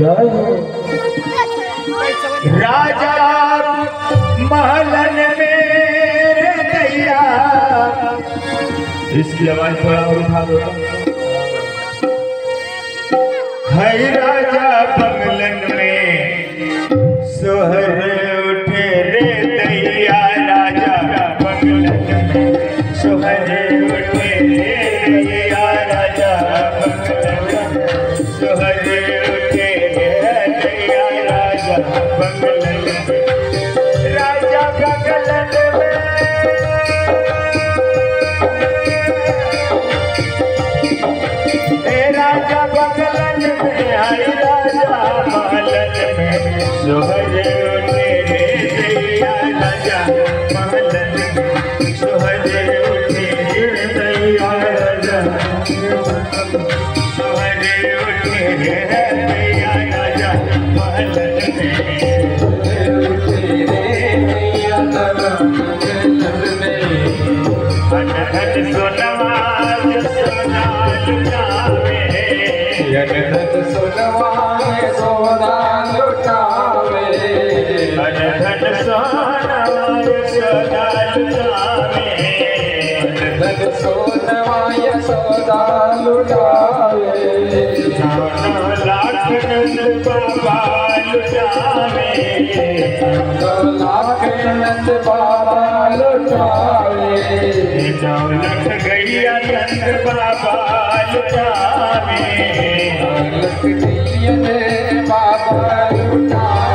जय हो। राजा महलन मेरे दैया। इसकी आवाज थोड़ा और उठा दो। है राजा बंगलन में सोहर उठे रे दैया। राजा बंगलन में सोहर उठे रे दैया। राजा बंगलन में सोहर उठे रे दैया। राजा बंगलन में राजा बंगलन में राजा बंगलन में आई। राजा महलन में सोहर उठे रे दैया। राजा महलन में सोहर उठे रे दैया। राजा सोहर उठे रे दैया। राजा महलन में धन धन सोनवा सोना लुटावे। धन सोनवा सोना लुटावे। धन धन सोनवा सोना लुटावे। धन सोनवा सोना लुटावे। 9 लाख नंद बाबा लुटावे। 9 लाख नंद बाबा लुटावे। 9 लाख गैया नंद बाबा लुटावे। 9 लाख गैया बाबा लुटावे।